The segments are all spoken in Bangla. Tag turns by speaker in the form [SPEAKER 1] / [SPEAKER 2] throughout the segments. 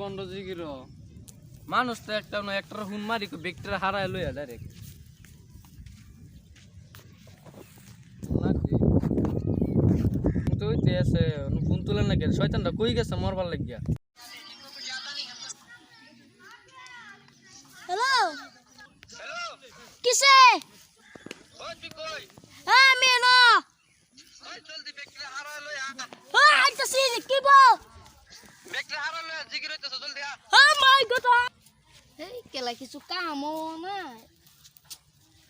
[SPEAKER 1] বন্ধ জিগির মানুষ তো একটা না একটা হুন মারি ব্যক্তিরা হারায় লইয়া ডাইরেক্ট তো হইতে আছে ফোন তুলেন নাকি শয়তানটা কই গেছে মরবার লাগিয়া
[SPEAKER 2] হ্যালো কিসে
[SPEAKER 1] ওই তুই কই
[SPEAKER 2] আমি না
[SPEAKER 1] ওই জলদি ব্যক্তিরা হারায় লইয়া
[SPEAKER 2] আইতাছি কি বল
[SPEAKER 1] ব্যক্তিরা হারায় লইয়া জিগির হইতেছে জলদি আ
[SPEAKER 2] মাই গড এই কেলা কিছু কামও না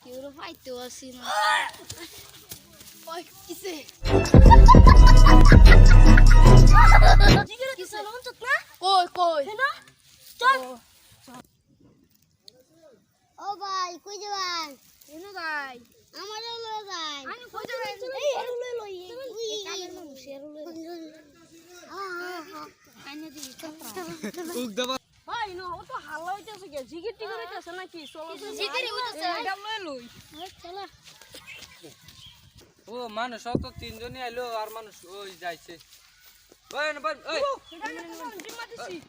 [SPEAKER 2] কেউ ফাইতেও আসি না ওই কিসে কিসে লোন চত না কই কই না চল ও ভাই কই যাবেন এনো ভাই আমারও লয়ে যাই আমি কই যাবেন এই এরু লই লই ওই কামের মানুষ এরু লই আইনে দি
[SPEAKER 1] উক দাবা
[SPEAKER 3] ভাই না ও তো হাল্লা হইতাছে কি জিগির টিগির হইতাছে নাকি চলো
[SPEAKER 2] জিগিরি হইতাছে
[SPEAKER 3] এটা লই লই
[SPEAKER 2] চলো
[SPEAKER 1] ও মানুষ তো তিনজনই আইলো আর মানুষ ওই যাইছে ওই না ওই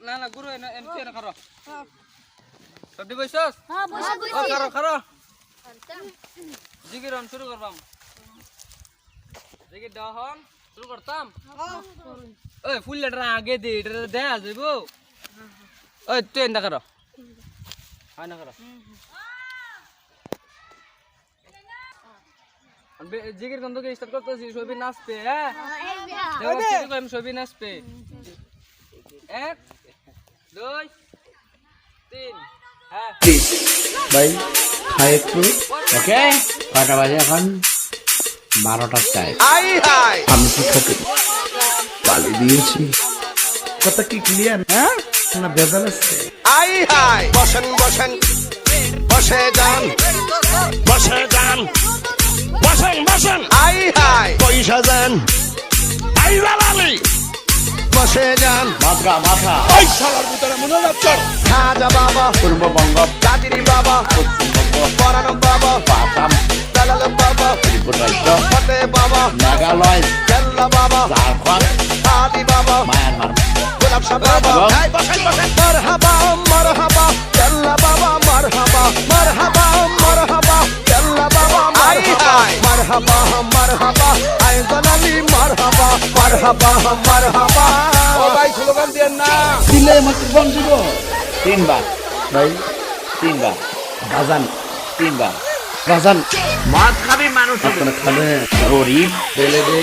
[SPEAKER 1] না না গুরু এনে এমপি না করো সব দি বইছস
[SPEAKER 2] হ্যাঁ বসে
[SPEAKER 1] ও করো করো জিগির অন শুরু করবাম জিগির দহন শুরু করতাম ওই ফুল লেটার আগে দে এটা দেয়া যাইবো ওই তুই এন্ডা করো হয় না করো জিগির গন্ধ কে স্টার্ট করতেছি সবই নাচবে হ্যাঁ দেখো আমি সবই নাচবে 1 2 3 হ্যাঁ
[SPEAKER 4] ভাই খাই একটু ওকে কয়টা বাজে এখন 12টার চাই আমি কি খেতে পালি দিয়েছি কথা কি ক্লিয়ার হ্যাঁ না বেজাল আছে
[SPEAKER 5] বসেন বসেন বসে যান বসে যান বসেন বসেন আই হাই পয়সা যান আই লালালি বসে যান
[SPEAKER 4] মাথা
[SPEAKER 5] ওই শালার ভিতরে মনে যাচ্ছে খাজা বাবা
[SPEAKER 4] পূর্ববঙ্গ
[SPEAKER 5] কাদিরি বাবা
[SPEAKER 4] পশ্চিমবঙ্গ
[SPEAKER 5] পরানো বাবা
[SPEAKER 4] আসাম
[SPEAKER 5] দালাল বাবা
[SPEAKER 4] ত্রিপুরা রাজ্য
[SPEAKER 5] ফতে বাবা
[SPEAKER 4] মেঘালয়
[SPEAKER 5] কেল্লা বাবা
[SPEAKER 4] ঝাড়খণ্ড
[SPEAKER 5] আদি বাবা
[SPEAKER 4] মায়ানমার
[SPEAKER 5] গোলাপ শাহ বাবা এই বসেন বসেন মারহাবা মারহাবা কেল্লা বাবা মারহাবা মারহাবা মারহাবা কেল্লা বাবা মারহাবা মারহাবা মারহাবা আই জানালি মারহাবা মারহাবা মারহাবা ও ভাই স্লোগান দেন না
[SPEAKER 4] দিলে মাত্র বঞ্চিত 3 বার ভাই 3 বার বাজান 3 বার বাজান মাছ খাবি মানুষ আপনারা খাবে গরিব বেলে দে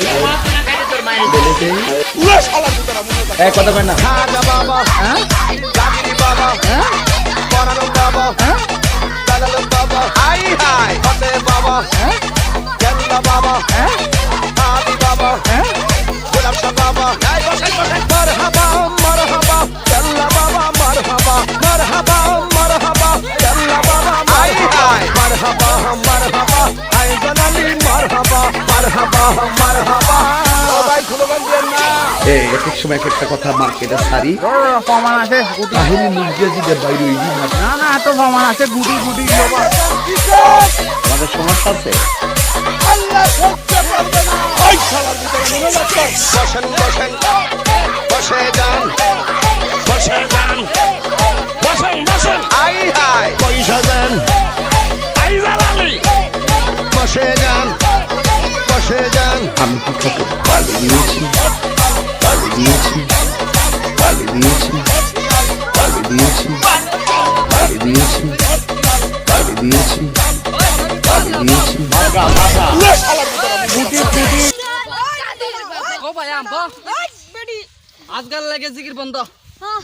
[SPEAKER 4] বেলে দে
[SPEAKER 5] পুরো শালার ভিতরে মনে যাচ্ছে
[SPEAKER 4] এক কথা বল না
[SPEAKER 5] খাজা বাবা
[SPEAKER 4] হ্যাঁ
[SPEAKER 5] কাদিরি বাবা
[SPEAKER 4] হ্যাঁ
[SPEAKER 5] পরানো বাবা
[SPEAKER 4] হ্যাঁ
[SPEAKER 5] দালাল বাবা আই হাই ফতে বাবা
[SPEAKER 4] হ্যাঁ
[SPEAKER 5] কেল্লা বাবা
[SPEAKER 4] হ্যাঁ
[SPEAKER 5] আদি বাবা
[SPEAKER 4] হ্যাঁ
[SPEAKER 5] গোলাপ শাহ বাবা এই বসেন বসেন মারহাবা মারহাবা কেল্লা বাবা মারহাবা মারহাবা মারহাবা কেল্লা বাবা আই হাই মারহাবা মারহাবা আই জানালি মারহাবা মারহাবা মারহাবা ও ভাই স্লোগান দেন না
[SPEAKER 4] এই এক সময় একটা কথা মার্কেটে সারি
[SPEAKER 3] প্রমাণ আছে
[SPEAKER 4] কাহিনী মুরগিদের বাইরে হইনি
[SPEAKER 3] না না এত প্রমাণ আছে গুটি গুটি
[SPEAKER 4] আমাদের সমস্যা আছে
[SPEAKER 5] ওই শালার ভিতরে মনে যাচ্ছে বসেন বসেন বসে যান বসে যান বসেন বসেন আই হাই পয়সা যান আই লালালি বসে যান বসে যান
[SPEAKER 4] আমি কি খেতে পালি দিয়েছি পালি দিয়েছি পালি দিয়েছি পালি দিয়েছি পালি দিয়েছি পালি দিয়েছি পালি দিয়েছি মাথা
[SPEAKER 5] পুরো শালার ভিতরে গুটি গুটি
[SPEAKER 1] ও ভাই আম্ব আজকাল লাগে জিগির বন্ধ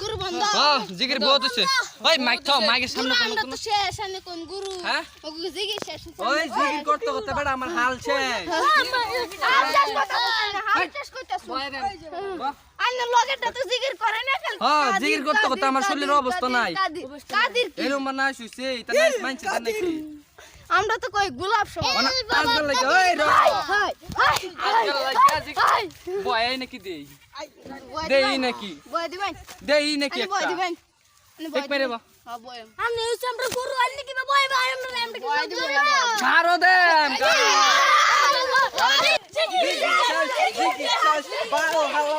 [SPEAKER 2] গুরু বন্ধ
[SPEAKER 1] হ্যাঁ জিগির বহুত হইছে ওই মাইক থাও মাইকের সামনে কোন
[SPEAKER 2] আমরা তো শেষ আনে কোন গুরু
[SPEAKER 1] হ্যাঁ
[SPEAKER 2] ওগো জিগির শেষ
[SPEAKER 1] ওই জিগির করতে করতে বেটা আমার হাল শেষ
[SPEAKER 2] আইনা লগেটা তো জিগির করে না খালি
[SPEAKER 1] হ্যাঁ জিগির করতে করতে আমার শরীরের অবস্থা নাই
[SPEAKER 2] কাদির কি
[SPEAKER 1] এরকম না শুইছে এটা নাই মানছে তা নাকি
[SPEAKER 2] আমরা তো কই গোলাপ সব
[SPEAKER 1] আজকাল লাগে ওই র
[SPEAKER 2] হাই
[SPEAKER 1] আজকাল লাগে জিগির বয় নাকি দেই দেই নাকি
[SPEAKER 2] বয় দিবেন
[SPEAKER 1] দেই নাকি
[SPEAKER 2] বয়
[SPEAKER 1] একটা
[SPEAKER 2] দিবেন
[SPEAKER 1] এক মেরে বা
[SPEAKER 2] হ্যাঁ বয় আমি হচ্ছে আমরা গরু আইনি কি বয় ভাই আমরা বয় দিবেন
[SPEAKER 1] ছাড়ো দেন
[SPEAKER 2] জিগির
[SPEAKER 1] হাল্লা